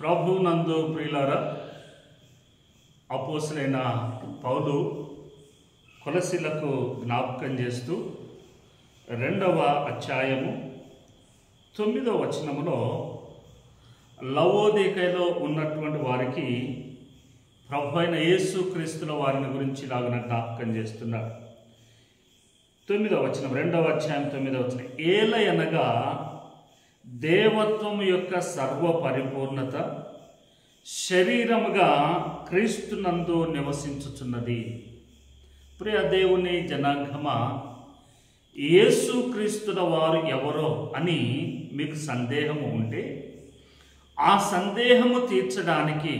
ప్రభునందు ప్రియులారా, అపోస్తలుడైన పౌలు కొలసీలకు జ్ఞాపకం చేస్తూ 2వ అధ్యాయము 9వ వచనములో లవోదికయలో ఉన్నటువంటి వారికి ప్రభువైన యేసుక్రీస్తుల వారిని గురించి ఇలాగ జ్ఞాపకం చేస్తున్నాడు. 9వ వచనం, 2వ అధ్యాయం 9వ వచనం. ఏలయనగా దేవత్వం యొక్క సర్వ పరిపూర్ణత శరీరముగా క్రీస్తునందు నివసించుచున్నది. ప్రియ దేవుని జనాంగమా, యేసుక్రీస్తుల వారు ఎవరో అని మీకు సందేహము ఉంటే ఆ సందేహము తీర్చడానికి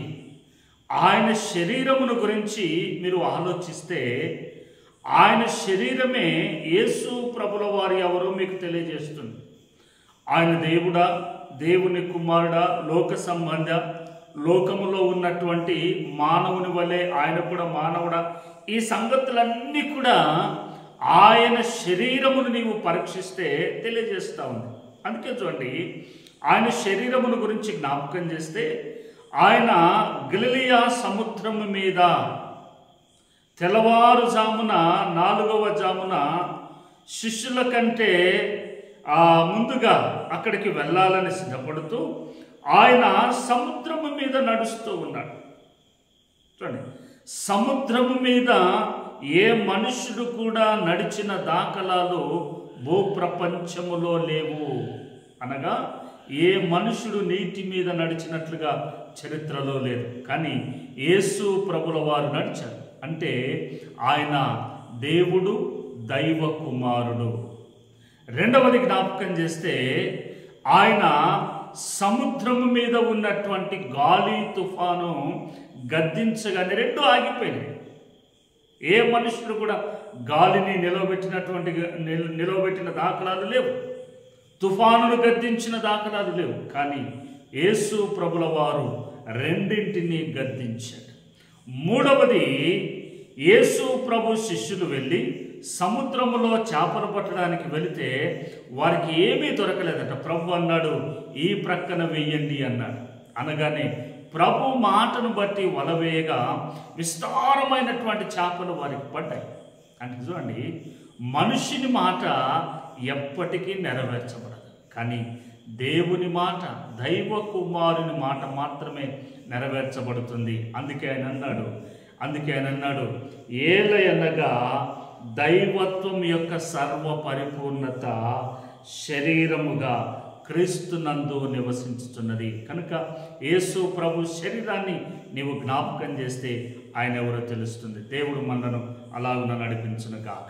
ఆయన శరీరమును గురించి మీరు ఆలోచిస్తే ఆయన శరీరమే యేసు ప్రభుల వారు ఎవరో మీకు తెలియజేస్తుంది. ఆయన దేవుడా, దేవుని కుమారుడా, లోక సంబంధ, లోకములో ఉన్నటువంటి మానవుని వలె ఆయన కూడా మానవుడా, ఈ సంగతులన్నీ కూడా ఆయన శరీరమును నీవు పరీక్షిస్తే తెలియజేస్తూ ఉంది. అందుకే చూడండి, ఆయన శరీరమును గురించి జ్ఞాపకం చేస్తే ఆయన గలిలయ సముద్రము మీద తెల్లవారుజామున 4వ జామున శిష్యుల కంటే ముందుగా అక్కడికి వెళ్ళాలని సిద్ధపడుతూ ఆయన సముద్రము మీద నడుస్తూ ఉన్నాడు. చూడండి, సముద్రము మీద ఏ మనుషుడు కూడా నడిచిన దాఖలాలు భూప్రపంచములో లేవు. అనగా ఏ మనుషుడు నీటి మీద నడిచినట్లుగా చరిత్రలో లేదు. కానీ యేసు ప్రభుల వారు నడిచారు. అంటే ఆయన దేవుడు, దైవ కుమారుడు. రెండవది జ్ఞాపకం చేస్తే ఆయన సముద్రము మీద ఉన్నటువంటి గాలి తుఫాను గద్దించగానే రెండు ఆగిపోయినాయి. ఏ మనుషుడు కూడా గాలిని నిలవబెట్టిన దాఖలాలు లేవు, తుఫానును గద్దించిన దాఖలాలు లేవు. కానీ యేసు ప్రభుల వారు రెండింటినీ గద్దించాడు. మూడవది, యేసు ప్రభు శిష్యులు వెళ్ళి సముద్రములో చేపలు పట్టడానికి వెళితే వారికి ఏమీ దొరకలేదట. ప్రభు అన్నాడు, ఈ ప్రక్కన వెయ్యండి అన్నాడు. అనగానే ప్రభు మాటను బట్టి వలవేయగా విస్తారమైనటువంటి చేపలు వారికి పడ్డాయి. అంటే చూడండి, మనుషుని మాట ఎప్పటికీ నెరవేర్చబడదు. కానీ దేవుని మాట, దైవ కుమారుని మాట మాత్రమే నెరవేర్చబడుతుంది. అందుకే ఆయన అన్నాడు ఏలయనగా దైవత్వం యొక్క సర్వ పరిపూర్ణత శరీరముగా క్రీస్తునందు నివసించుతున్నది. కనుక యేసు ప్రభు శరీరాన్ని నీవు జ్ఞాపకం చేస్తే ఆయన ఎవరో తెలుస్తుంది. దేవుడు మనను అలాగున నడిపించును గాక.